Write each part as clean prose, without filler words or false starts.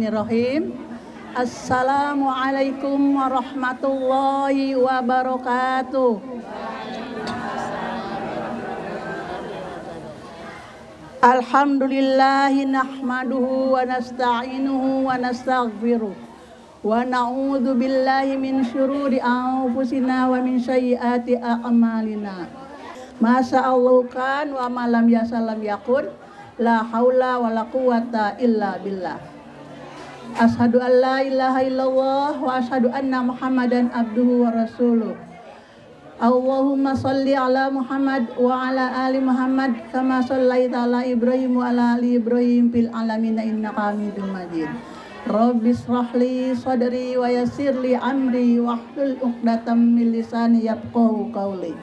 Bismillahirrahmanirrahim. Assalamualaikum warahmatullahi wabarakatuh. Alhamdulillahi nahmaduhu wa nasta'inuhu wa nastaghfiruh wa na'udzu billahi min syururi anfusina wa min sayyiati a'malina. Masya kan wa malam yasalam yakun la haula wa la quwata illa billah. Ashadu an la ilaha illallah wa ashadu anna muhammadan abduhu wa rasuluh. Allahumma salli ala Muhammad wa ala ali Muhammad kama sallaita ala Ibrahim wa ala ali Ibrahim fil alamin innaka Hamidum Majid. Rabbi shrahli sadri wa yassirli amri wahlul 'uqdatam min lisani yafqahu qawli.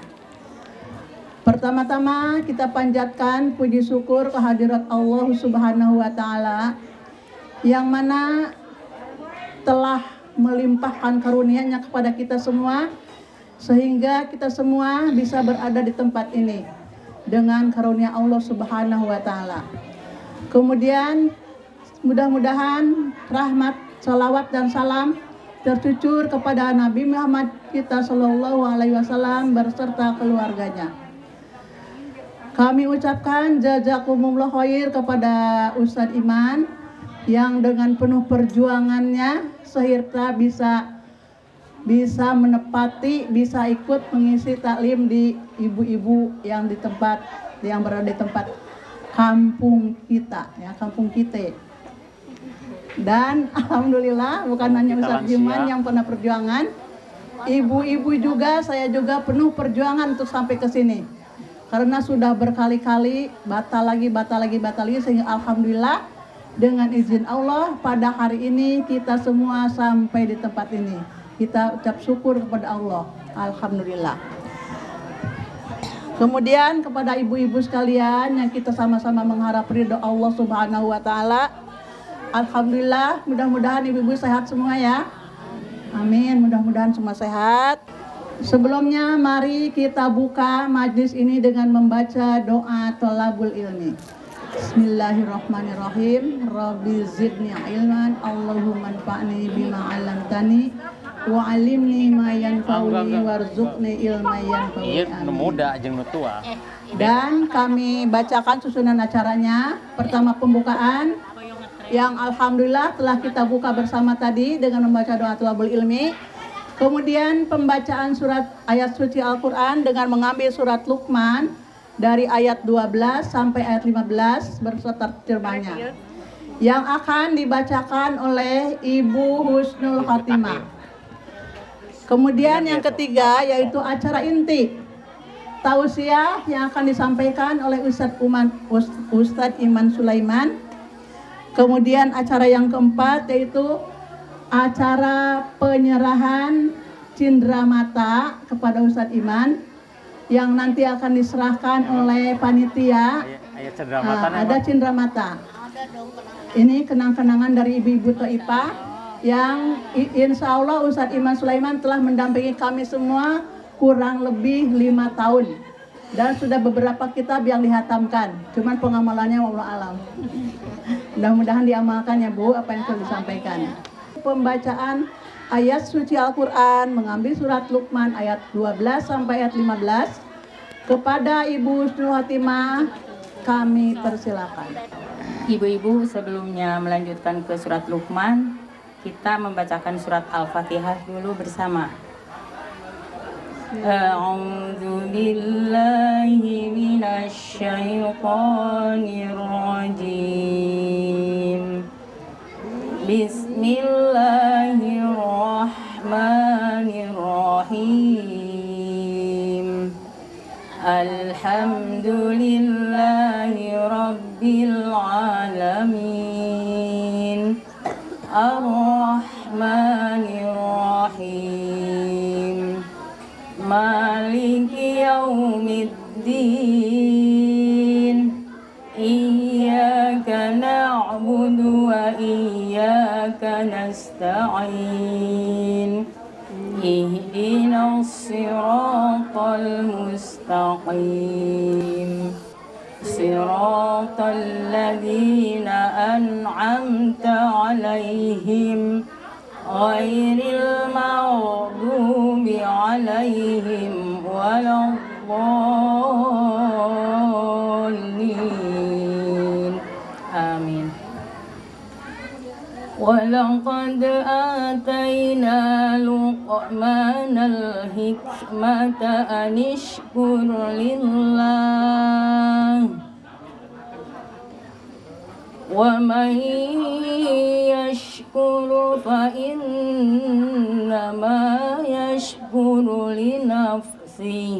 Pertama-tama kita panjatkan puji syukur kehadirat Allah Subhanahu wa taala yang mana telah melimpahkan karunia-Nya kepada kita semua sehingga kita semua bisa berada di tempat ini dengan karunia Allah Subhanahu wa taala. Kemudian mudah-mudahan rahmat, salawat dan salam tercucur kepada Nabi Muhammad kita sallallahu alaihi wasallam berserta keluarganya. Kami ucapkan jazakumullah khair kepada Ustadz Iman yang dengan penuh perjuangannya serta bisa menepati, bisa ikut mengisi taklim di ibu-ibu yang berada di tempat kampung kita, ya, kampung kita. Dan alhamdulillah bukan hanya Ustadz Iman yang pernah perjuangan, ibu-ibu juga, saya juga penuh perjuangan untuk sampai ke sini. Karena sudah berkali-kali batal lagi sehingga alhamdulillah dengan izin Allah pada hari ini kita semua sampai di tempat ini. Kita ucap syukur kepada Allah. Alhamdulillah. Kemudian kepada ibu-ibu sekalian yang kita sama-sama mengharap ridho Allah Subhanahu wa taala. Alhamdulillah, mudah-mudahan ibu-ibu sehat semua ya. Amin, mudah-mudahan semua sehat. Sebelumnya mari kita buka majlis ini dengan membaca doa thalabul ilmi. Bismillahirrahmanirrahim. Rabbi zidni ilman, Allahumma anfa'ni bima 'allamtani wa 'allimni ma yanfa'uni warzuqni ilman yanfa'uni. Muda jeung nu tua. Dan kami bacakan susunan acaranya. Pertama pembukaan yang alhamdulillah telah kita buka bersama tadi dengan membaca doa thalabul ilmi. Kemudian pembacaan surat ayat suci Al-Qur'an dengan mengambil surat Luqman dari ayat 12 sampai ayat 15 berserta terjemahnya yang akan dibacakan oleh Ibu Husnul Khatimah. Kemudian yang ketiga yaitu acara inti tausiah yang akan disampaikan oleh Ustadz Iman Sulaiman. Kemudian acara yang keempat yaitu acara penyerahan cindera mata kepada Ustadz Iman yang nanti akan diserahkan oleh panitia. Ada cindera mata. Ini kenang-kenangan dari ibu-ibu Thaifah yang insya Allah Ustadz Iman Sulaiman telah mendampingi kami semua kurang lebih 5 tahun dan sudah beberapa kitab yang dihatamkan. Cuman pengamalannya wallahu alam. Mudah-mudahan diamalkan ya Bu apa yang sudah disampaikan. Pembacaan ayat suci Al-Quran mengambil surat Luqman ayat 12 sampai ayat 15 kepada Ibu Husnul Khatimah kami persilakan. Ibu-ibu sebelumnya melanjutkan ke surat Luqman, kita membacakan surat Al-Fatihah dulu bersama. A'udzu billahi minasy syaithanir rajim. Bismillahirrahmanirrahim. Alhamdulillahi rabbil alamin. Ar-Rahmanir-Rahim. Maliki yaumiddin. Iyyaka na'budu wa iyyaka nasta'in. Ihdinas siratal mustaqim. صراط الذين أنعمت عليهم غير المغضوب عليهم ولا الضالين آمين. ولقد آتينا لقمان الحكمة أن اشكر لله ومن يشكر فإنما يشكر لنفسه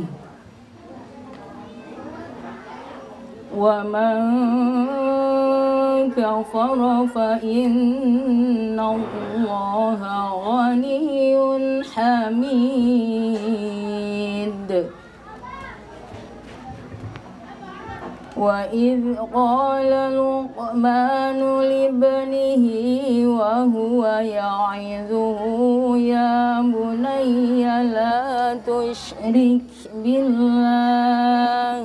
ومن كفر فإن الله غني حميد. وإذ قال لقمان لابنه وهو يعظه يا بني لا تشرك بالله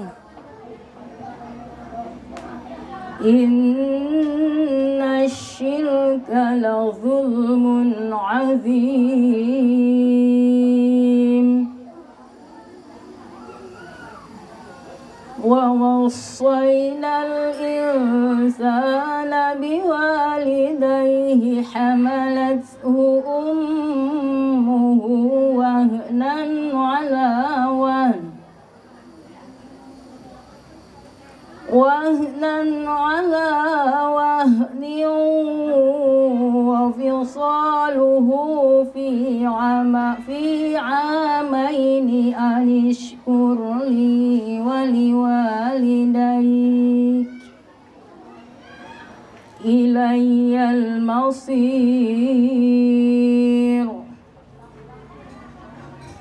إن الشرك لظلم عظيم. ووصينا الإنسان بوالديه حملته أمه وهنا على وهن وفصاله في عامين أن اشكر لي ولوالديك إلي المصير.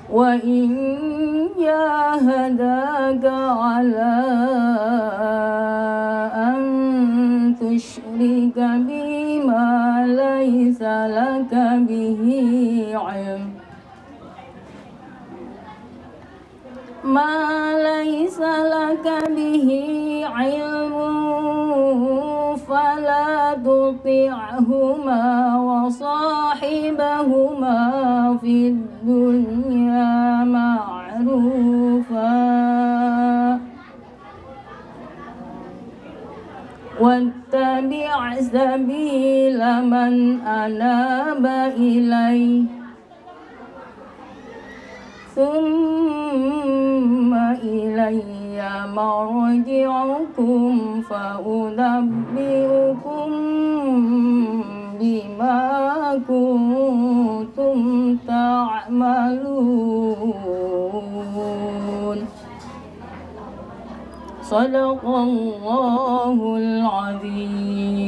وإن جاهداك على أن تشرك بي ما ليس لك به علم فلا تطعهما وصاحبهما في الدنيا معروفا واتبع سبيل من أناب إلي ثم إلي مرجعكم فأنبئكم بما كنتم تعملون. صدق الله العظيم.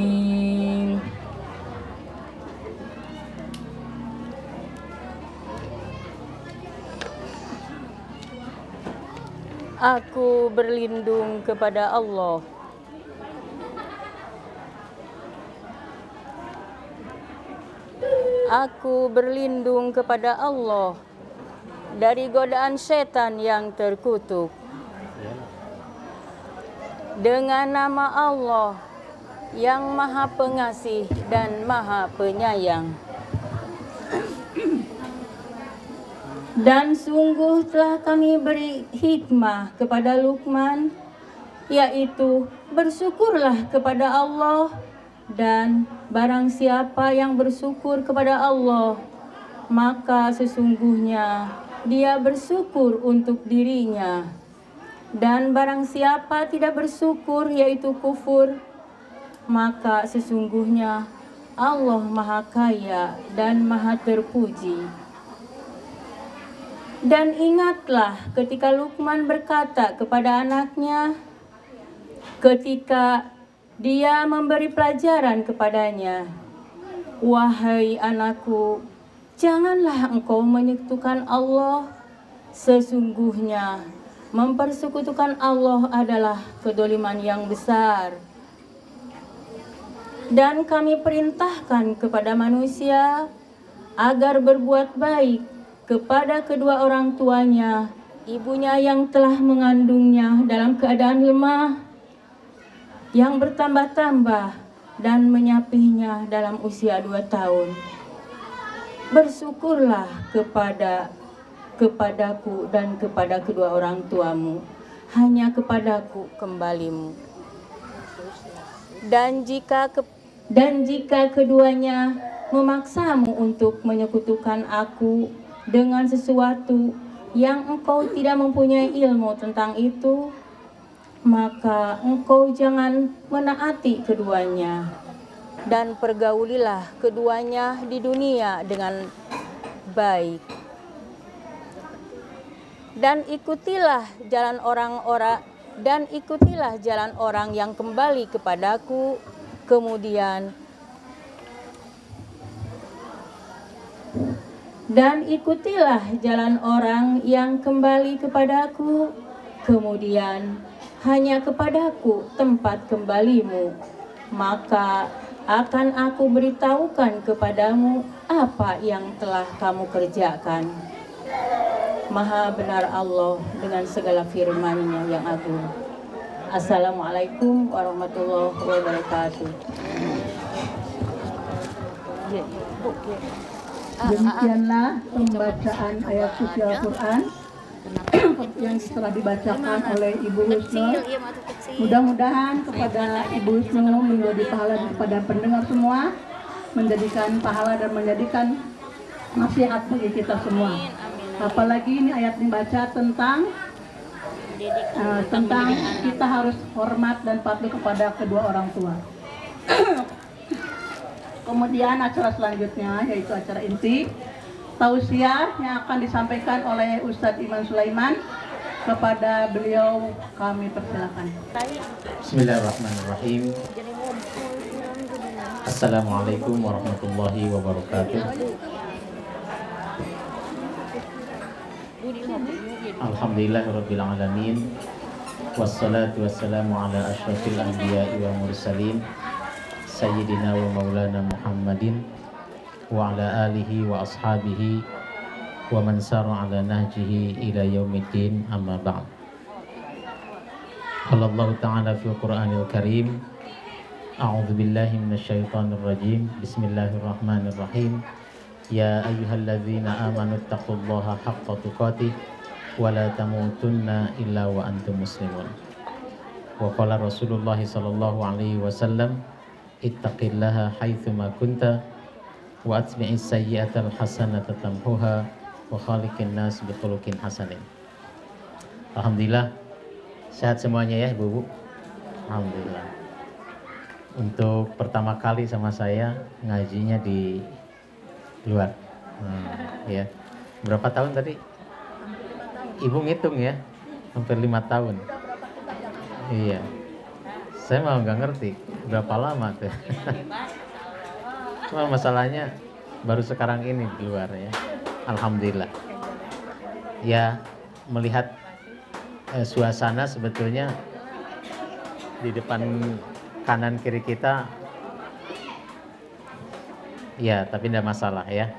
Aku berlindung kepada Allah. Aku berlindung kepada Allah dari godaan setan yang terkutuk. Dengan nama Allah yang Maha Pengasih dan Maha Penyayang. Dan sungguh telah kami beri hikmah kepada Luqman, yaitu bersyukurlah kepada Allah, dan barang siapa yang bersyukur kepada Allah, maka sesungguhnya dia bersyukur untuk dirinya. Dan barang siapa tidak bersyukur, yaitu kufur, maka sesungguhnya Allah Maha Kaya dan Maha Terpuji. Dan ingatlah ketika Luqman berkata kepada anaknya, ketika dia memberi pelajaran kepadanya, "Wahai anakku, janganlah engkau menyekutukan Allah. Sesungguhnya mempersekutukan Allah adalah kedoliman yang besar. Dan kami perintahkan kepada manusia agar berbuat baik kepada kedua orang tuanya, ibunya yang telah mengandungnya dalam keadaan lemah, yang bertambah-tambah dan menyapihnya dalam usia 2 tahun. Bersyukurlah kepadaku dan kepada kedua orang tuamu, hanya kepadaku kembalimu. Dan jika keduanya memaksamu untuk menyekutukan aku dengan sesuatu yang engkau tidak mempunyai ilmu tentang itu, maka engkau jangan menaati keduanya, dan pergaulilah keduanya di dunia dengan baik. Dan ikutilah jalan orang yang kembali kepadaku, kemudian hanya kepadaku tempat kembalimu, maka akan aku beritahukan kepadamu apa yang telah kamu kerjakan. Maha benar Allah dengan segala firman-Nya yang agung. Assalamualaikum warahmatullahi wabarakatuh. Demikianlah pembacaan ayat suci Al-Quran yang telah dibacakan oleh Ibu Husnul. Mudah-mudahan kepada Ibu Husnul menjadi pahala kepada pendengar semua, menjadikan pahala dan menjadikan nasihat bagi kita semua. Apalagi ini ayat dibaca tentang kita harus hormat dan patuh kepada kedua orang tua. Kemudian acara selanjutnya yaitu acara inti tausiah yang akan disampaikan oleh Ustadz Iman Sulaiman. Kepada beliau kami persilakan. Bismillahirrahmanirrahim. Assalamualaikum warahmatullahi wabarakatuh. Alhamdulillahirabbil alamin. Wassalatu wassalamu ala asyrafil anbiya'i wa mursalin sayyidina wa maulana Muhammadin wa ala alihi wa ashabihi wa man sara ala nahjihi ila yaumiddin, amma ba'd. Qala Allah ta'ala fil Qur'anil Karim, a'udzu billahi minasyaitonir rajim. Bismillahirrahmanirrahim. Ya ayyuhalladzina amanu taqullaha haqqa tuqatih wa la tamutunna illa wa antum muslimun. Wa qala Rasulullah sallallahu alaihi wasallam, ittaqillaha haitsu ma kunta wa atbi'is sayyi'atal hasanata tamhuha wa khaliqin nas bi khuluqin hasanin. Alhamdulillah sehat semuanya ya Ibu. Alhamdulillah. Untuk pertama kali sama saya ngajinya di luar. Ya. Berapa tahun tadi? Ibu ngitung ya. Hampir 5 tahun. Iya. Saya mau nggak ngerti berapa lama tuh. Cuma masalahnya baru sekarang ini di luar ya. Alhamdulillah. Ya, melihat suasana sebetulnya di depan kanan kiri kita ya, tapi tidak masalah ya.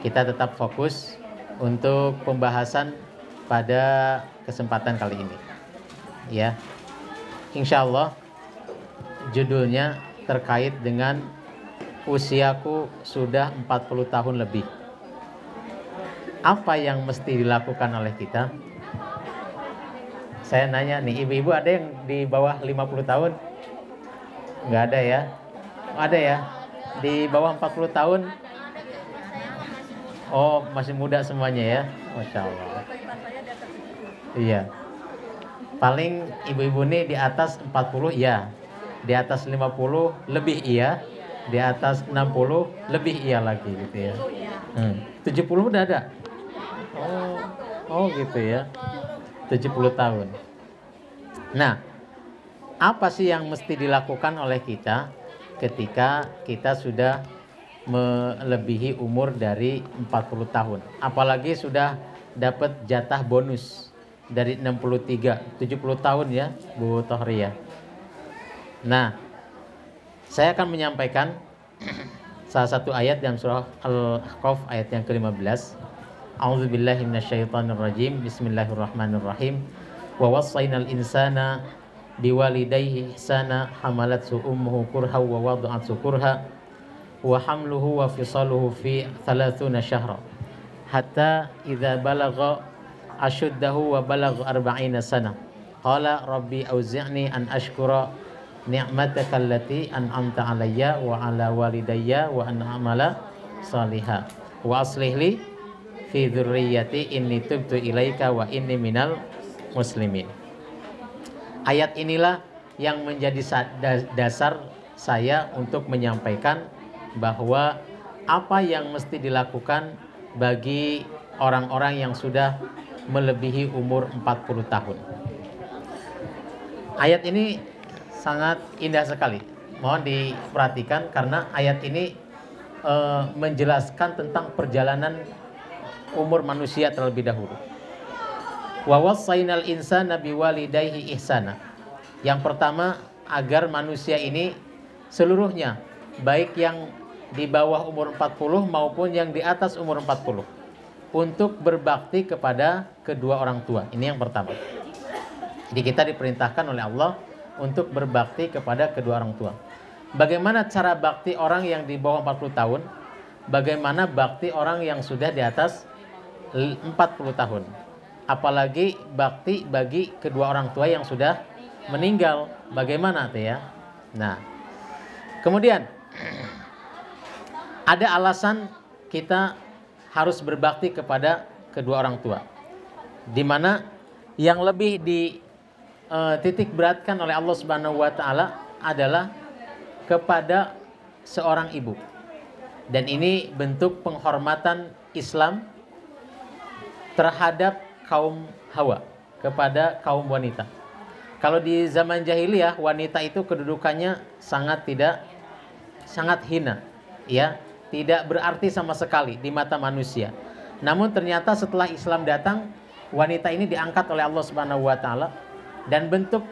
Kita tetap fokus untuk pembahasan pada kesempatan kali ini. Ya. Insya Allah judulnya terkait dengan usiaku sudah 40 tahun lebih. Apa yang mesti dilakukan oleh kita? Saya nanya nih, ibu-ibu ada yang di bawah 50 tahun? Nggak ada ya? Ada ya? Di bawah 40 tahun? Oh, masih muda semuanya ya? Masya Allah. Iya. Paling ibu-ibu nih di atas 40 ya. Di atas 50 lebih iya. Di atas 60 lebih iya lagi gitu ya. 70 udah ada? Oh gitu ya. 70 tahun. Nah, apa sih yang mesti dilakukan oleh kita ketika kita sudah melebihi umur dari 40 tahun? Apalagi sudah dapat jatah bonus dari 63, 70 tahun ya, Bu Tohri ya. Nah, saya akan menyampaikan salah satu ayat dalam surah Al-Ahqaf ayat yang ke-15. A'udzubillahi minasyaitonirrajim. Bismillahirrahmanirrahim. Wa wassaynal insana biwalidayhi ihsana hamalathu ummuhu kurha wa wada'athu kurha wa hamluhu wa fisaluhu fi 30 syahra hatta idza balagha ashuddahu wa balagha 40 sana qala rabbi auzi'ni an ashkura ni'mataka allati an'amta alayya wa ala walidayya wa an a'mala salihah wa aslih li fi dzurriyyati inni tubtu ilaika wa inni minal muslimin. Ayat inilah yang menjadi dasar saya untuk menyampaikan bahwa apa yang mesti dilakukan bagi orang-orang yang sudah melebihi umur 40 tahun. Ayat ini sangat indah sekali. Mohon diperhatikan karena ayat ini menjelaskan tentang perjalanan umur manusia terlebih dahulu. Wa wassaynal insana biwalidayhi ihsana. Yang pertama, agar manusia ini seluruhnya, baik yang di bawah umur 40 maupun yang di atas umur 40, untuk berbakti kepada kedua orang tua. Ini yang pertama. Jadi kita diperintahkan oleh Allah untuk berbakti kepada kedua orang tua. Bagaimana cara bakti orang yang di bawah 40 tahun? Bagaimana bakti orang yang sudah di atas 40 tahun? Apalagi bakti bagi kedua orang tua yang sudah meninggal. Bagaimana tuh ya? Nah, kemudian ada alasan kita harus berbakti kepada kedua orang tua, di mana yang lebih titik beratkan oleh Allah Subhanahu wa taala adalah kepada seorang ibu. Dan ini bentuk penghormatan Islam terhadap kaum Hawa, kepada kaum wanita. Kalau di zaman jahiliyah, wanita itu kedudukannya sangat hina, ya, tidak berarti sama sekali di mata manusia. Namun ternyata setelah Islam datang, wanita ini diangkat oleh Allah Subhanahu wa taala, dan bentuk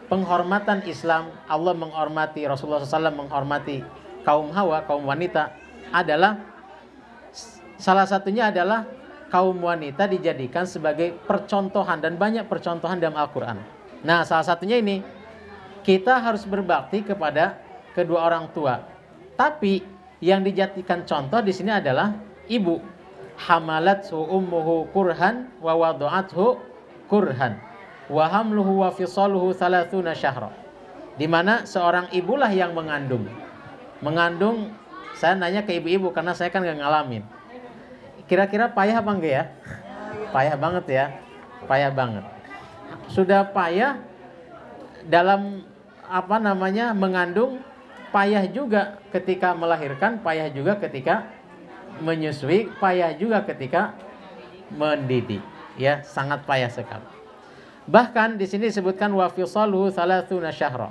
penghormatan Islam, Allah menghormati, Rasulullah SAW menghormati kaum Hawa, kaum wanita, adalah salah satunya adalah kaum wanita dijadikan sebagai percontohan, dan banyak percontohan dalam Al-Quran. Nah, salah satunya ini, kita harus berbakti kepada kedua orang tua. Tapi yang dijadikan contoh di sini adalah ibu. Hamalathu ummuhu kurhan wa wada'athu kurhan wa hamluhu wa fisaluhu 30 syahra. Di mana seorang ibulah yang mengandung. Mengandung, saya nanya ke ibu-ibu karena saya kan nggak ngalamin. Kira-kira payah apa enggak ya? Payah banget ya. Payah banget. Sudah payah dalam mengandung, payah juga ketika melahirkan, payah juga ketika menyusui, payah juga ketika mendidik, ya, sangat payah sekali. Bahkan di sini disebutkan wa fisaluhu 30 syahra.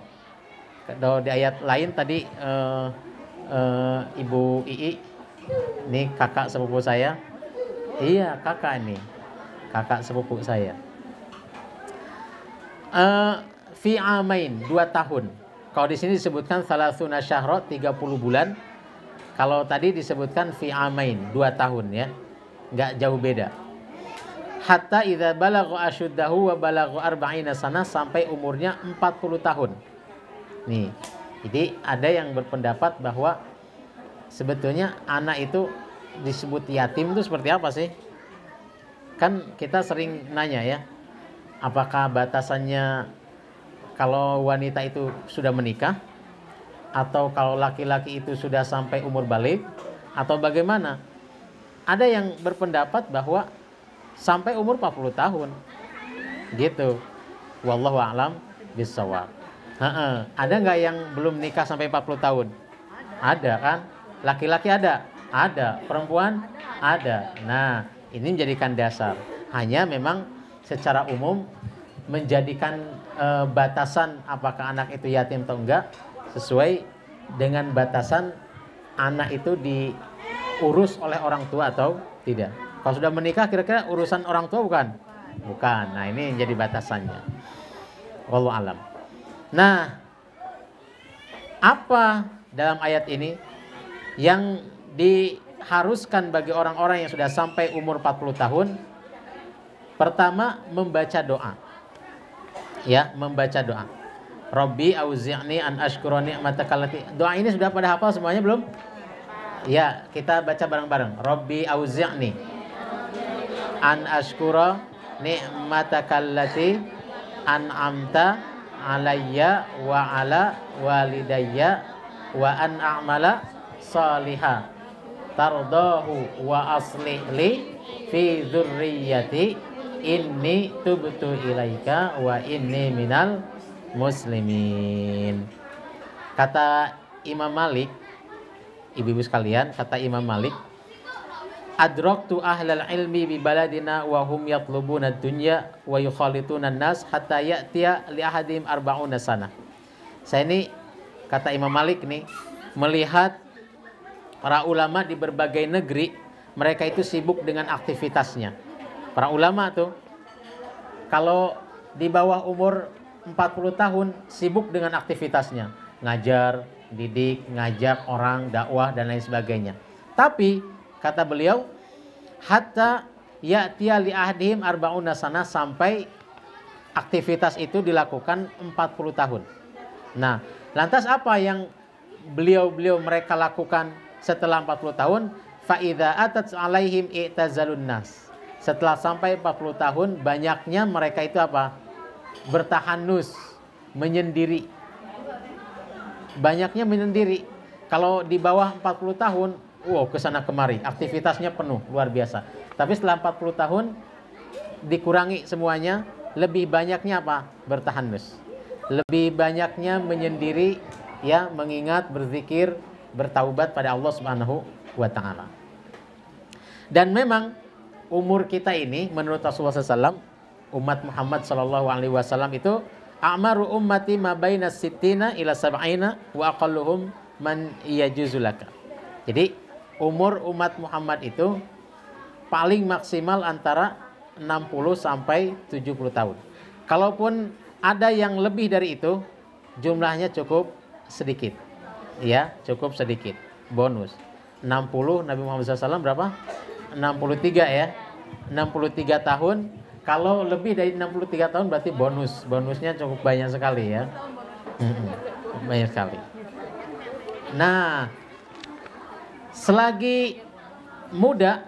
Kalau di ayat lain tadi Ibu Ii, ini kakak sepupu saya. Iya, kakak ini. Kakak sepupu saya. Fi amain, 2 tahun. Kalau di sini disebutkan 30 syahra, 30 bulan. Kalau tadi disebutkan fi amain, 2 tahun ya. Enggak jauh beda. Hatta idza balagha ashuddahu wa balagha 40 sana, sampai umurnya 40 tahun. Nih. Jadi ada yang berpendapat bahwa sebetulnya anak itu disebut yatim itu seperti apa sih? Kan kita sering nanya ya. Apakah batasannya kalau wanita itu sudah menikah, atau kalau laki-laki itu sudah sampai umur balik, atau bagaimana? Ada yang berpendapat bahwa sampai umur 40 tahun. Gitu. Wallahu a'lam bishawab. Ada nggak yang belum nikah sampai 40 tahun? Ada kan? Laki-laki ada? Ada. Perempuan? Ada. Nah, ini menjadikan dasar. Hanya memang secara umum menjadikan batasan apakah anak itu yatim atau enggak sesuai dengan batasan anak itu diurus oleh orang tua atau tidak. Kalau sudah menikah kira-kira urusan orang tua bukan? Bukan. Nah, ini yang jadi batasannya. Wallahu alam. Nah, apa dalam ayat ini yang diharuskan bagi orang-orang yang sudah sampai umur 40 tahun? Pertama, membaca doa. Ya, membaca doa. Rabbi auzi'ni an ashkura ni'mataka allati. Doa ini sudah pada hafal semuanya belum? Ya, kita baca bareng-bareng. Rabbi auzi'ni an ashkura ni'mataka allati an'amta alayya wa ala walidayya wa an a'mala salihah tardahu wa aslih li fi dzurriyyati inni tubtu ilaika wa inni minal muslimin. Kata Imam Malik, ibu-ibu sekalian, kata Imam Malik, adraktu ahlal ilmi bi baladina wa hum yatlubuna ad-dunya wa yukhalituna an-nas hatta ya'tiya li ahadihim 40 sana. Saya ini, kata Imam Malik nih, melihat para ulama di berbagai negeri, mereka itu sibuk dengan aktivitasnya. Para ulama tuh kalau di bawah umur 40 tahun sibuk dengan aktivitasnya, ngajar, didik, ngajak orang, dakwah dan lain sebagainya. Tapi kata beliau, hatta ya'tiya li ahdihim 40 sana, sampai aktivitas itu dilakukan 40 tahun. Nah, lantas apa yang beliau mereka lakukan setelah 40 tahun? Fa idza atat alaihim i'tazalun nas. Setelah sampai 40 tahun, banyaknya mereka itu apa? Bertahanus, menyendiri. Banyaknya menyendiri. Kalau di bawah 40 tahun, kesana kemari, aktivitasnya penuh, luar biasa. Tapi setelah 40 tahun, dikurangi semuanya, lebih banyaknya apa? Bertahanus. Lebih banyaknya menyendiri, ya, mengingat, berzikir, bertaubat pada Allah Subhanahu wa ta'ala. Dan memang umur kita ini menurut Rasulullah SAW, umat Muhammad SAW itu a'maru ummati ma baina sittina ila sab'ina wa aqalluhum man yajuzulaka. Jadi umur umat Muhammad itu paling maksimal antara 60 sampai 70 tahun. Kalaupun ada yang lebih dari itu, jumlahnya cukup sedikit. Ya, cukup sedikit. Bonus. 60, Nabi Muhammad SAW berapa? 63 ya. 63 tahun. Kalau lebih dari 63 tahun berarti bonus. Bonusnya cukup banyak sekali ya. Banyak sekali. Nah, selagi muda,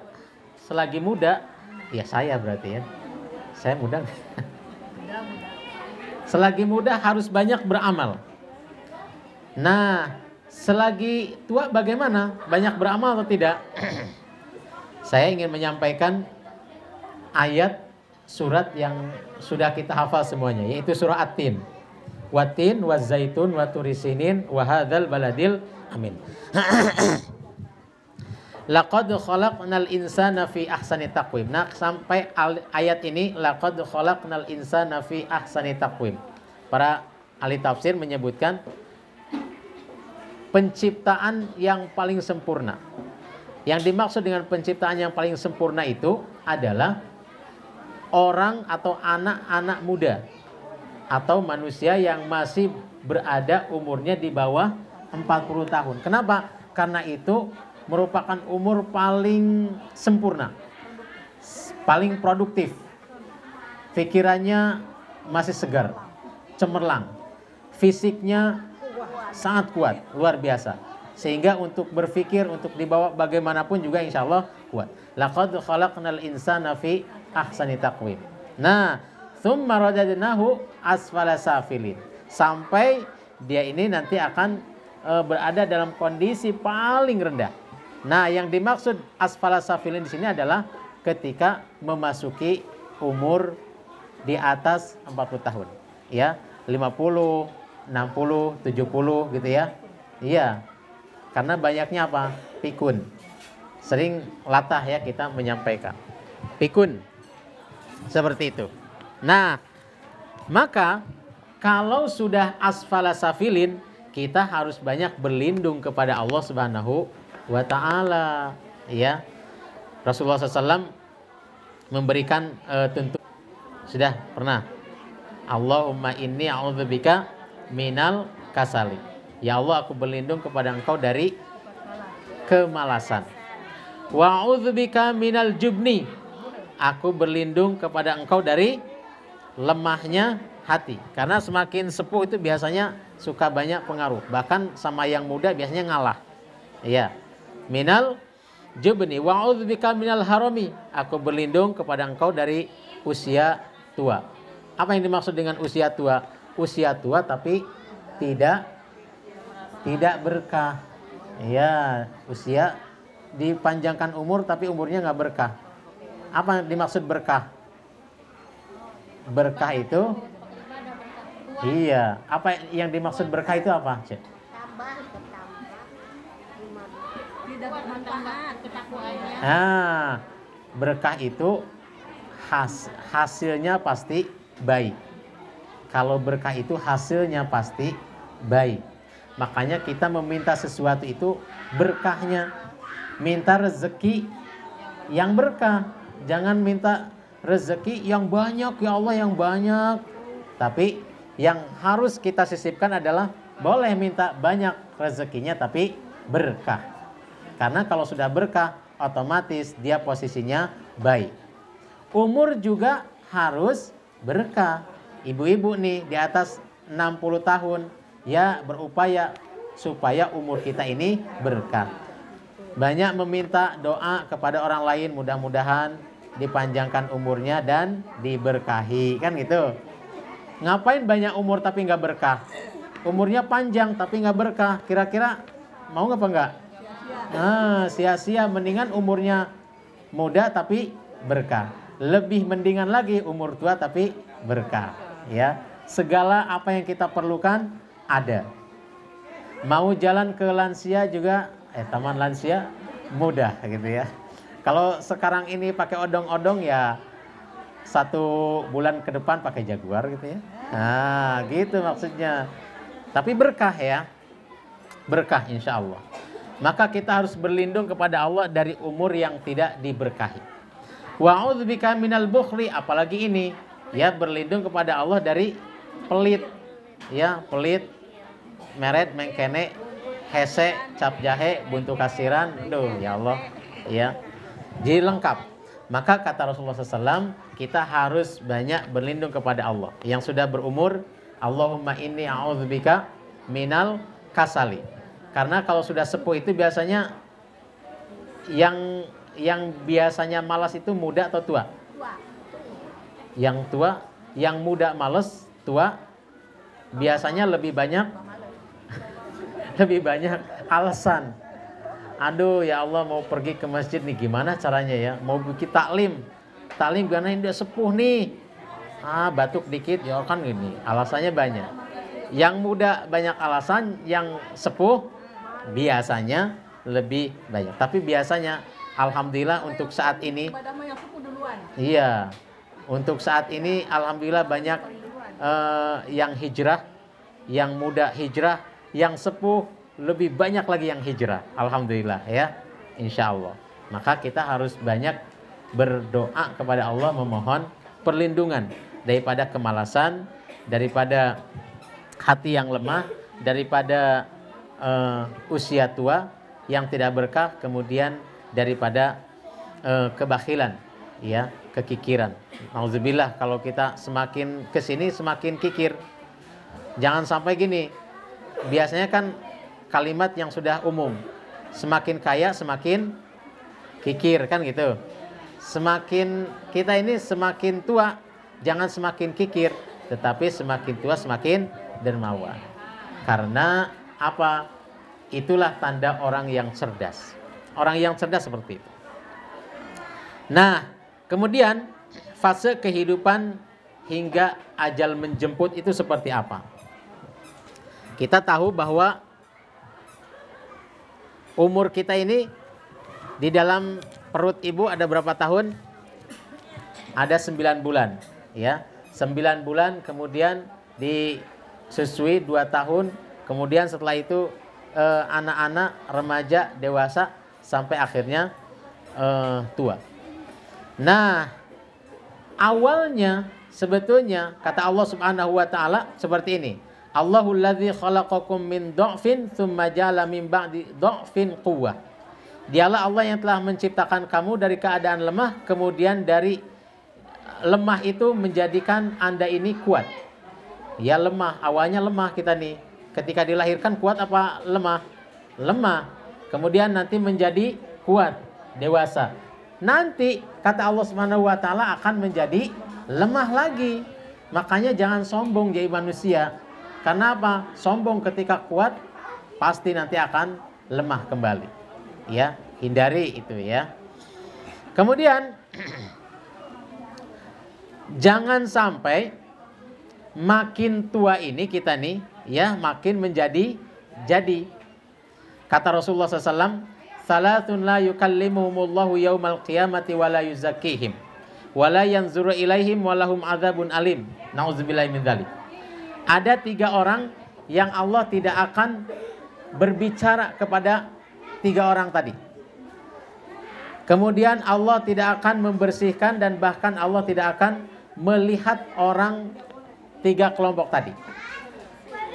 ya saya berarti ya. Saya muda. Selagi muda harus banyak beramal. Nah, selagi tua bagaimana? Banyak beramal atau tidak? Saya ingin menyampaikan ayat surat yang sudah kita hafal semuanya, yaitu surah At-Tin. Watin, wazaitun, waturisinin, wahadzal baladil amin. Laqad khalaqnal insana fi ahsani taqwim. Nah, sampai ayat ini laqad khalaqnal insana fi ahsani taqwim. Para ahli tafsir menyebutkan penciptaan yang paling sempurna. Yang dimaksud dengan penciptaan yang paling sempurna itu adalah orang atau anak-anak muda atau manusia yang masih berada umurnya di bawah 40 tahun. Kenapa? Karena itu merupakan umur paling sempurna, paling produktif, pikirannya masih segar, cemerlang, fisiknya sangat kuat, luar biasa, sehingga untuk berpikir, untuk dibawa bagaimanapun juga insya Allah kuat. Laqad khalaqnal insana fi ahsani taqwim. Nah, tsumma radadnahu asfala safilin, sampai dia ini nanti akan berada dalam kondisi paling rendah. Nah, yang dimaksud asfala safilin di sini adalah ketika memasuki umur di atas 40 tahun. Ya, 50, 60, 70 gitu ya. Iya. Karena banyaknya apa? Pikun. Sering latah ya kita menyampaikan. Pikun. Seperti itu. Nah, maka kalau sudah asfala safilin, kita harus banyak berlindung kepada Allah Subhanahu wa ta'ala, ya. Rasulullah SAW memberikan tuntunan. Sudah pernah, Allahumma inni a'udzubika minal kasali. Ya Allah, aku berlindung kepada engkau dari kemalasan. Wa a'udzubika minal jubni. Aku berlindung kepada engkau dari lemahnya hati. Karena semakin sepuh itu biasanya suka banyak pengaruh. Bahkan sama yang muda biasanya ngalah. Iya. Minal jubni wa'udzubika minal harami. Aku berlindung kepada engkau dari usia tua. Apa yang dimaksud dengan usia tua? Usia tua tapi tidak berkah. Ya, usia dipanjangkan umur tapi umurnya nggak berkah. Apa yang dimaksud berkah? Berkah itu, iya. Apa yang dimaksud berkah itu apa? Tidak bermanfaat ketakwaannya. Nah, berkah itu hasilnya pasti baik. Kalau berkah itu hasilnya pasti baik. Makanya kita meminta sesuatu itu berkahnya. Minta rezeki yang berkah. Jangan minta rezeki yang banyak, ya Allah yang banyak. Tapi yang harus kita sisipkan adalah boleh minta banyak rezekinya tapi berkah. Karena kalau sudah berkah otomatis dia posisinya baik. Umur juga harus berkah. Ibu-ibu nih di atas 60 tahun ya berupaya supaya umur kita ini berkah. Banyak meminta doa kepada orang lain, mudah-mudahan dipanjangkan umurnya dan diberkahi, kan gitu. Ngapain banyak umur tapi nggak berkah? Umurnya panjang tapi nggak berkah, kira-kira mau nggak apa enggak? Nah, sia-sia. Mendingan umurnya muda tapi berkah. Lebih mendingan lagi umur tua tapi berkah. Ya, segala apa yang kita perlukan ada. Mau jalan ke lansia juga, taman lansia mudah gitu ya. Kalau sekarang ini pakai odong-odong ya 1 bulan ke depan pakai Jaguar gitu ya. Nah, gitu maksudnya. Tapi berkah ya, berkah insya Allah. Maka kita harus berlindung kepada Allah dari umur yang tidak diberkahi. Wa'udzubika minal bukhli, apalagi ini ya, berlindung kepada Allah dari pelit. Ya, pelit, meret, mengkene, hese, cap jahe, buntu kasiran. Aduh, ya Allah. Ya. Jadi lengkap. Maka kata Rasulullah SAW, kita harus banyak berlindung kepada Allah. Yang sudah berumur, Allahumma inni a'udzubika minal kasali. Karena kalau sudah sepuh itu biasanya yang biasanya malas itu muda atau tua? Yang tua, yang muda malas, tua biasanya lebih banyak alasan. Aduh ya Allah, mau pergi ke masjid nih gimana caranya ya? Mau bikin taklim karena dia sepuh nih. Batuk dikit ya kan gini. Alasannya banyak. Yang muda banyak alasan, yang sepuh biasanya lebih banyak. Tapi biasanya alhamdulillah untuk saat ini, iya, untuk saat ini alhamdulillah banyak yang hijrah, yang muda hijrah, yang sepuh lebih banyak lagi yang hijrah. Alhamdulillah ya, insya Allah. Maka kita harus banyak berdoa kepada Allah, memohon perlindungan daripada kemalasan, daripada hati yang lemah, daripada usia tua yang tidak berkah, kemudian daripada kebakhilan, ya, kekikiran. Nauzubillah, kalau kita semakin kesini semakin kikir. Jangan sampai gini. Biasanya kan kalimat yang sudah umum, semakin kaya semakin kikir, kan gitu. Semakin kita ini semakin tua, jangan semakin kikir, tetapi semakin tua semakin dermawan. Karena apa? Itulah tanda orang yang cerdas. Orang yang cerdas seperti itu. Nah, kemudian fase kehidupan hingga ajal menjemput itu seperti apa? Kita tahu bahwa umur kita ini di dalam perut ibu ada berapa tahun? Ada 9 bulan, ya. 9 bulan, kemudian disusui 2 tahun, kemudian setelah itu anak-anak, remaja, dewasa, sampai akhirnya tua. Nah, awalnya sebetulnya kata Allah Subhanahu wa taala seperti ini. Allahul ladzi khalaqakum min dha'fin tsumma ja'ala min ba'di dha'fin quwwah. Dialah Allah yang telah menciptakan kamu dari keadaan lemah, kemudian dari lemah itu menjadikan Anda ini kuat. Ya lemah, awalnya lemah kita nih. Ketika dilahirkan kuat apa lemah? Lemah. Kemudian nanti menjadi kuat, dewasa. Nanti kata Allah Subhanahu wa taala akan menjadi lemah lagi. Makanya jangan sombong jadi manusia. Karena apa? Sombong ketika kuat pasti nanti akan lemah kembali. Ya, hindari itu ya. Kemudian jangan sampai makin tua ini kita nih ya makin menjadi jadi. Kata Rasulullah SAW, salatun la yukallimuhumullahu yaumal qiyamati wa la yuzakkihim wa la yanzuru ilaihim wa lahum adzabun alim. Nauzubillahi min dzalik. Ada 3 orang yang Allah tidak akan berbicara kepada 3 orang tadi. Kemudian Allah tidak akan membersihkan dan bahkan Allah tidak akan melihat orang 3 kelompok tadi.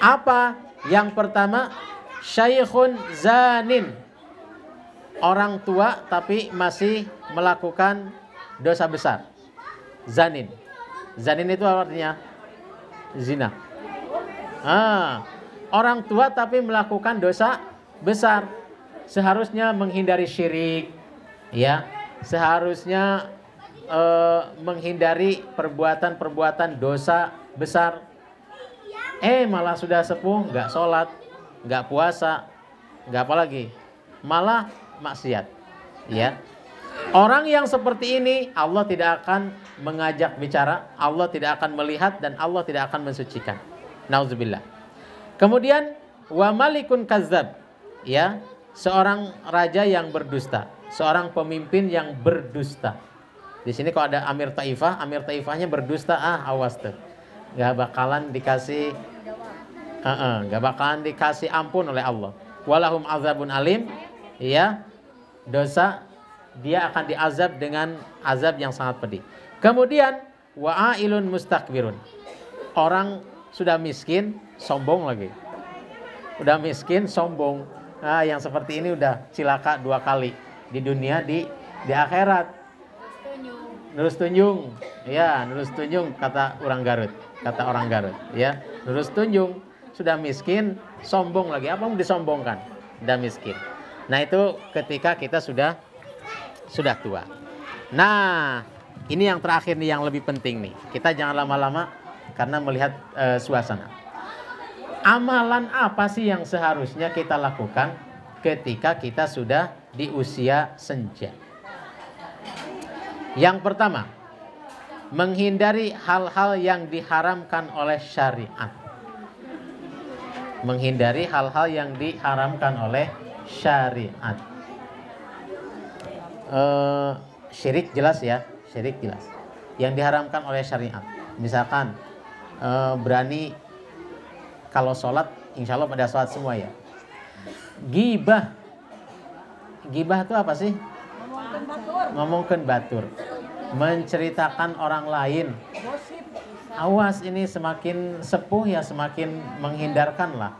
Apa? Yang pertama, syaikhun zanin. Orang tua tapi masih melakukan dosa besar. Zanin. Zanin itu artinya zina. Orang tua tapi melakukan dosa besar. Seharusnya menghindari syirik. Ya, seharusnya menghindari perbuatan-perbuatan dosa besar. Malah sudah sepuh, nggak sholat, nggak puasa, nggak apa lagi, malah maksiat. Ya, orang yang seperti ini Allah tidak akan mengajak bicara, Allah tidak akan melihat dan Allah tidak akan mensucikan. Nauzubillah. Kemudian wa malikun kazzab, ya, seorang raja yang berdusta. Seorang pemimpin yang berdusta. Di sini kalau ada Amir Taifah, Amir Taifahnya berdusta, awas tuh. Gak bakalan dikasih ampun oleh Allah. Walahum azabun alim, ya, dosa dia akan diazab dengan azab yang sangat pedih. Kemudian wa'ailun mustakbirun. Orang sudah miskin, sombong lagi. Udah miskin, sombong. Yang seperti ini udah cilaka 2 kali. Di dunia, di akhirat. Nurus tunjung, ya, nurus tunjung kata orang Garut, ya, nurus tunjung. Sudah miskin, sombong lagi. Apa mau disombongkan? Sudah miskin. Nah itu ketika kita sudah tua. Nah ini yang terakhir nih yang lebih penting nih. Kita jangan lama-lama karena melihat suasana. Amalan apa sih yang seharusnya kita lakukan ketika kita sudah di usia senja? Yang pertama, menghindari hal-hal yang diharamkan oleh syariat. Menghindari hal-hal yang diharamkan oleh syariat. Syirik jelas ya, syirik jelas. Yang diharamkan oleh syariat. Misalkan berani kalau sholat, insya Allah pada sholat semua ya. Gibah. Gibah itu apa sih? Ngomongkan batur. Menceritakan orang lain. Awas, ini semakin sepuh ya semakin menghindarkan lah.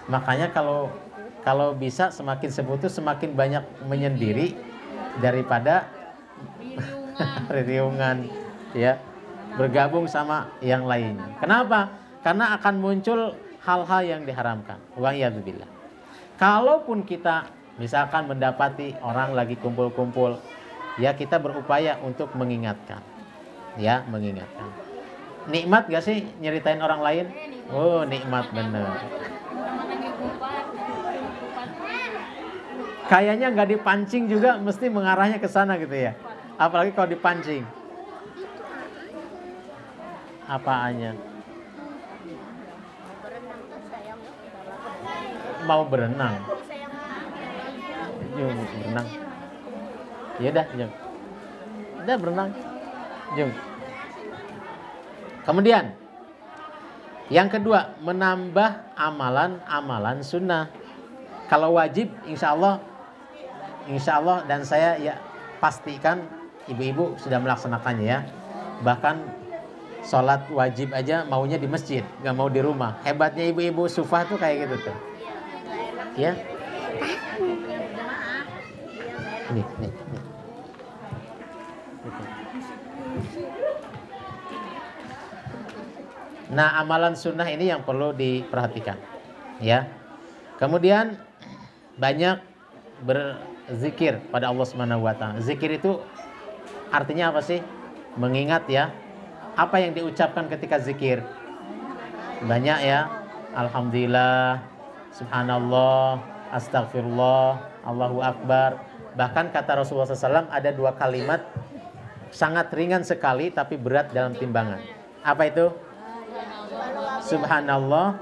Makanya kalau bisa semakin sepuh itu semakin banyak menyendiri daripada riungan, ya, bergabung sama yang lainnya. Kenapa? Karena akan muncul hal-hal yang diharamkan. Wa'iyadzubillah. Kalaupun kita misalkan mendapati orang lagi kumpul-kumpul, ya kita berupaya untuk mengingatkan. Ya, mengingatkan. Nikmat gak sih nyeritain orang lain? Oh, nikmat bener. Kayaknya nggak dipancing juga mesti mengarahnya ke sana gitu ya. Apalagi kalau dipancing. Apaannya? Mau berenang. Jung, berenang. Ya udah, Jung. Udah berenang. Jung. Kemudian yang kedua, menambah amalan-amalan sunnah. Kalau wajib, insya Allah dan saya ya pastikan ibu-ibu sudah melaksanakannya ya. Bahkan sholat wajib aja maunya di masjid, gak mau di rumah. Hebatnya ibu-ibu sufah tuh kayak gitu tuh. Ya. Nih. Nah, amalan sunnah ini yang perlu diperhatikan, ya. Kemudian banyak berzikir pada Allah Subhanahu wa taala. Zikir itu artinya apa sih? Mengingat ya. Apa yang diucapkan ketika zikir? Banyak ya. Alhamdulillah, subhanallah, astagfirullah, Allahu akbar. Bahkan kata Rasulullah SAW ada 2 kalimat sangat ringan sekali tapi berat dalam timbangan. Apa itu? Subhanallah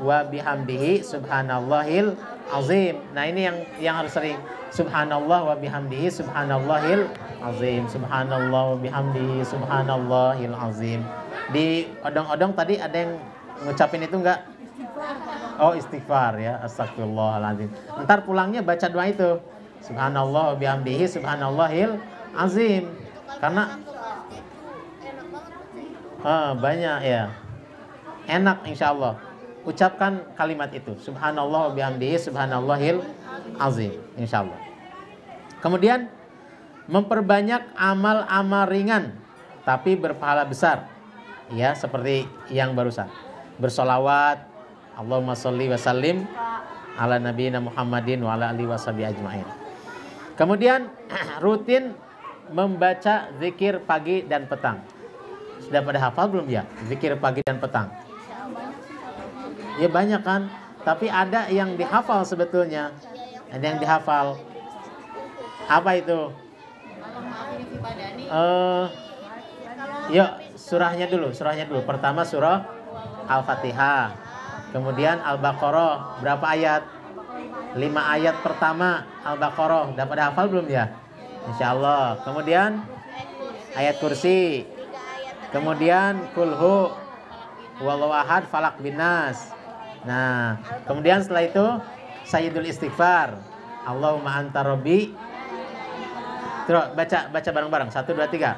wa bihamdihi subhanallahil azim. Nah, ini yang harus sering. Subhanallah wa bihamdihi subhanallahil azim. Subhanallah wa bihamdihi subhanallahil azim. Di odong-odong tadi ada yang ngucapin itu enggak? Oh, istighfar ya. Astagfirullahaladzim. Ntar pulangnya baca doa itu. Subhanallah wa bihamdihi subhanallahil azim. Karena banyak ya. Enak insya Allah. Ucapkan kalimat itu. Subhanallah wa bihamdihi subhanallahil azim. Insya Allah. Kemudian memperbanyak amal-amal ringan tapi berpahala besar. Ya, seperti yang barusan. Bersolawat. Allahumma sholli wa sallim ala nabiyina Muhammadin wa ala alihi washabihi ajma'in. Kemudian rutin membaca zikir pagi dan petang. Sudah pada hafal belum ya? Zikir pagi dan petang. Ya banyak kan, tapi ada yang dihafal sebetulnya. Ada yang dihafal. Apa itu? Yuk, surahnya dulu. Pertama surah Al-Fatihah. Kemudian Al-Baqarah. Berapa ayat? 5 ayat pertama Al-Baqarah. Dapat hafal belum ya? Insya Allah. Kemudian ayat kursi. Kemudian kulhu, wallahu ahad, falak binas. Nah, kemudian setelah itu sayyidul istighfar. Allahumma anta rabbi. Terus baca bareng-bareng. 1 2 3.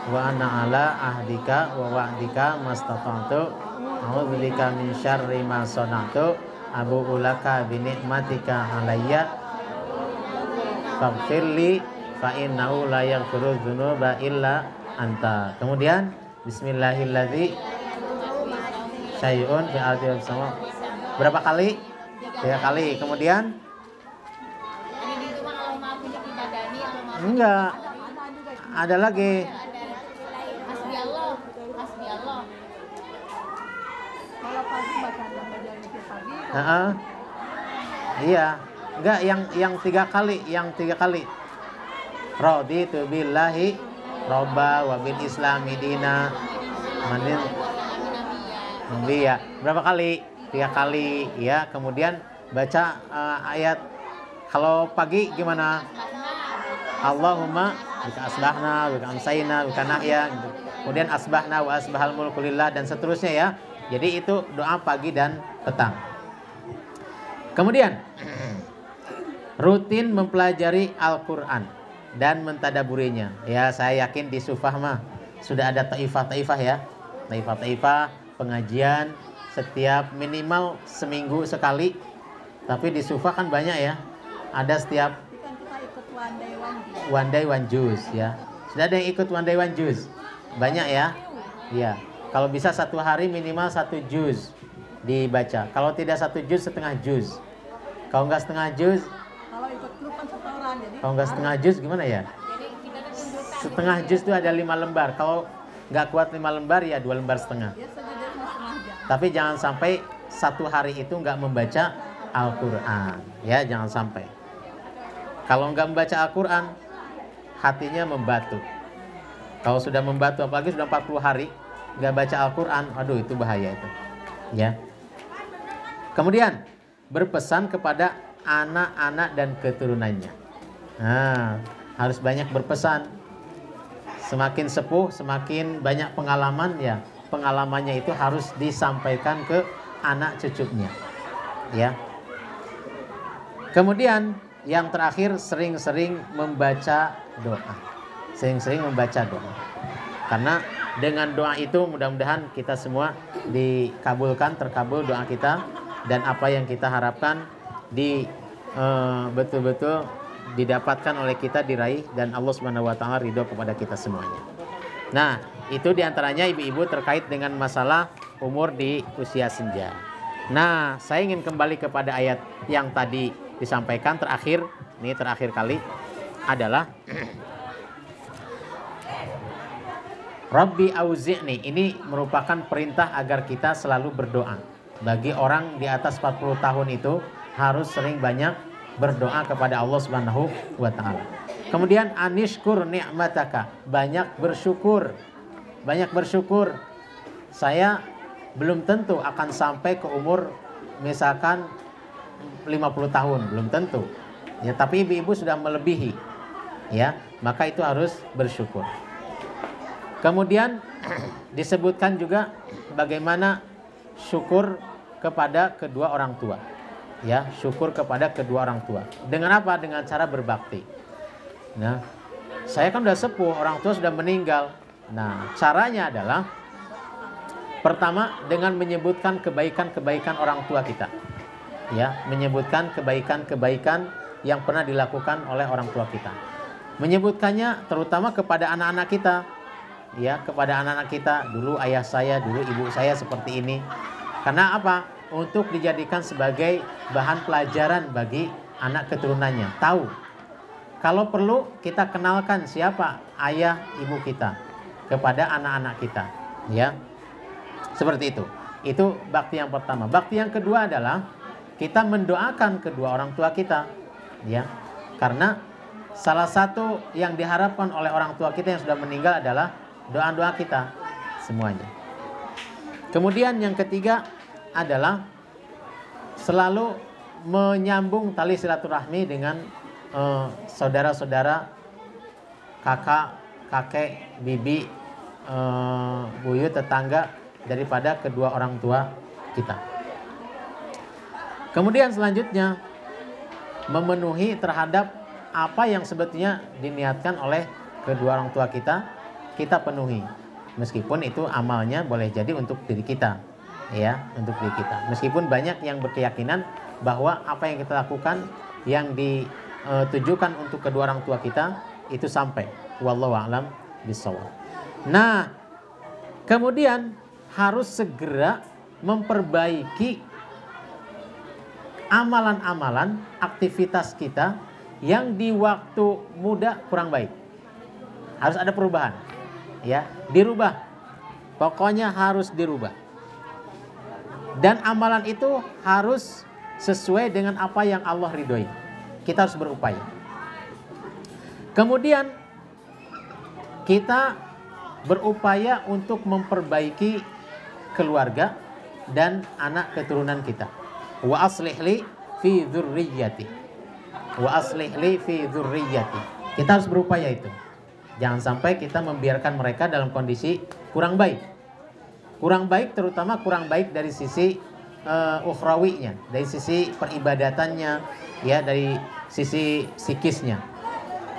Wa ana ala ahdika wa wa'dika mastata'tu a'udzubika min syarri ma sana'tu abu'u laka bi ni'matika alayya faghfirli fa innahu la yaghfiru dzunuba illa anta. Kemudian bismillahilladzi syai'un fi ardi sama. Berapa kali? 3 kali. Kemudian enggak. Ada lagi. Iya, enggak yang 3 kali, Raditu billahi robba wa bil islami dina manin ya. Berapa kali? 3 kali ya. Kemudian baca ayat kalau pagi gimana? Allahumma bika asbahna, bika amsayna, bika nahya. Kemudian asbahna wa asbahal mulku lillah dan seterusnya ya. Jadi itu doa pagi dan petang. Kemudian rutin mempelajari Al-Quran dan mentadaburinya. Ya, saya yakin di Sufah mah sudah ada taifah ya. Taifah pengajian setiap minimal seminggu sekali. Tapi di Sufah kan banyak ya. Ada setiap one day one juz ya. Sudah ada yang ikut one day one juz. Banyak ya. Iya. Kalau bisa 1 hari minimal 1 juz dibaca. Kalau tidak 1 juz, setengah juz. Kalau enggak setengah juz, kalau enggak setengah juz gimana ya? Setengah juz itu ada 5 lembar. Kalau enggak kuat 5 lembar ya 2 lembar setengah. Tapi jangan sampai 1 hari itu enggak membaca Al-Quran. Ya, jangan sampai. Kalau enggak membaca Al-Quran, hatinya membatu. Kalau sudah membatu, apalagi sudah 40 hari enggak baca Al-Quran, aduh itu bahaya itu. Ya. Kemudian berpesan kepada anak-anak dan keturunannya. Nah, harus banyak berpesan. Semakin sepuh, semakin banyak pengalaman ya. Pengalamannya itu harus disampaikan ke anak cucunya. Ya. Kemudian yang terakhir sering-sering membaca doa. Sering-sering membaca doa. Karena dengan doa itu mudah-mudahan kita semua dikabulkan, terkabul doa kita. Dan apa yang kita harapkan betul-betul didapatkan oleh kita, diraih, dan Allah Subhanahu wa taala ridho kepada kita semuanya. Nah, itu diantaranya ibu-ibu terkait dengan masalah umur di usia senja. Nah, saya ingin kembali kepada ayat yang tadi disampaikan terakhir, ini terakhir kali adalah Rabbi auzi'ni, ini merupakan perintah agar kita selalu berdoa. Bagi orang di atas 40 tahun itu harus sering banyak berdoa kepada Allah Subhanahu wa taala. Kemudian anishkur ni'mataka, banyak bersyukur. Banyak bersyukur. Saya belum tentu akan sampai ke umur misalkan 50 tahun, belum tentu. Ya, tapi ibu-ibu sudah melebihi. Ya, maka itu harus bersyukur. Kemudian disebutkan juga bagaimana syukur kepada kedua orang tua. Ya, syukur kepada kedua orang tua. Dengan apa? Dengan cara berbakti. Nah, saya kan sudah sepuh, orang tua sudah meninggal. Nah, caranya adalah pertama dengan menyebutkan kebaikan-kebaikan orang tua kita. Ya, menyebutkan kebaikan-kebaikan yang pernah dilakukan oleh orang tua kita. Menyebutkannya terutama kepada anak-anak kita. Ya, kepada anak-anak kita, dulu ayah saya, dulu ibu saya seperti ini. Karena apa? Untuk dijadikan sebagai bahan pelajaran bagi anak keturunannya. Tahu. Kalau perlu kita kenalkan siapa ayah ibu kita kepada anak-anak kita. Ya. Seperti itu. Itu bakti yang pertama. Bakti yang kedua adalah kita mendoakan kedua orang tua kita. Ya. Karena salah satu yang diharapkan oleh orang tua kita yang sudah meninggal adalah doa-doa kita semuanya. Kemudian yang ketiga adalah selalu menyambung tali silaturahmi dengan saudara-saudara, kakak, kakek, bibi, buyut, tetangga daripada kedua orang tua kita. Kemudian selanjutnya memenuhi terhadap apa yang sebetulnya diniatkan oleh kedua orang tua kita, kita penuhi. Meskipun itu amalnya boleh jadi untuk diri kita. Ya, untuk diri kita. Meskipun banyak yang berkeyakinan bahwa apa yang kita lakukan yang ditujukan untuk kedua orang tua kita itu sampai. Wallahu a'lam bishawab. Nah, kemudian harus segera memperbaiki amalan-amalan aktivitas kita yang di waktu muda kurang baik. Harus ada perubahan. Ya, dirubah. Pokoknya harus dirubah. Dan amalan itu harus sesuai dengan apa yang Allah ridhoi. Kita harus berupaya. Kemudian kita berupaya untuk memperbaiki keluarga dan anak keturunan kita. Wa aslih li fi dzurriyyati. Wa aslih li fi dzurriyyati. Kita harus berupaya itu. Jangan sampai kita membiarkan mereka dalam kondisi kurang baik. Kurang baik terutama kurang baik dari sisi ukhrawinya, dari sisi peribadatannya, ya, dari sisi psikisnya.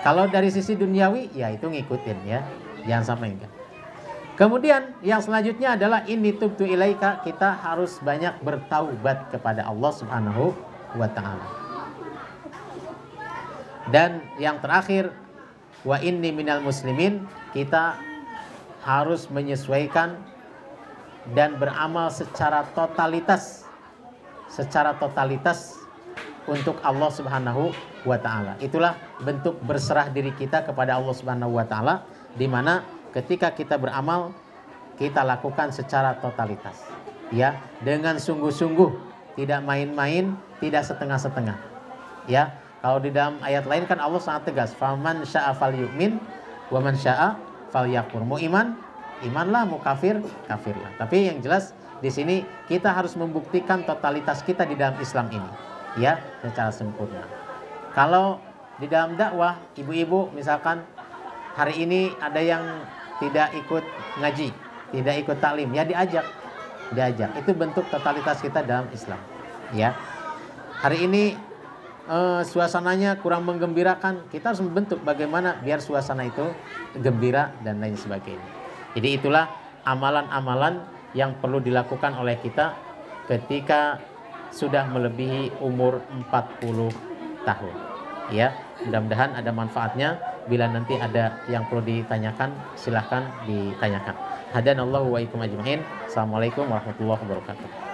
Kalau dari sisi duniawi, ya itu ngikutin, ya. Jangan sampai enggak. Kemudian yang selanjutnya adalah inni tubtu ilaika, kita harus banyak bertaubat kepada Allah Subhanahu wa taala. Dan yang terakhir, wa inni minal muslimin, kita harus menyesuaikan dan beramal secara totalitas untuk Allah Subhanahu wa taala. Itulah bentuk berserah diri kita kepada Allah Subhanahu wa taala, di mana ketika kita beramal kita lakukan secara totalitas, ya, dengan sungguh-sungguh, tidak main-main, tidak setengah-setengah. Ya, kalau di dalam ayat lain kan Allah sangat tegas, faman syaa falyu'min wa man syaa falyakfur. Mau iman, imanlah, mau kafir, kafirlah. Tapi yang jelas di sini kita harus membuktikan totalitas kita di dalam Islam ini, ya, secara sempurna. Kalau di dalam dakwah, ibu-ibu misalkan hari ini ada yang tidak ikut ngaji, tidak ikut taklim, ya diajak. Itu bentuk totalitas kita dalam Islam, ya. Hari ini suasananya kurang menggembirakan, kita harus membentuk bagaimana biar suasana itu gembira dan lain sebagainya. Jadi itulah amalan-amalan yang perlu dilakukan oleh kita ketika sudah melebihi umur 40 tahun. ya. Mudah-mudahan ada manfaatnya. Bila nanti ada yang perlu ditanyakan, silahkan ditanyakan. Hadanallahu wa iyyakum ajmain. Assalamualaikum warahmatullahi wabarakatuh.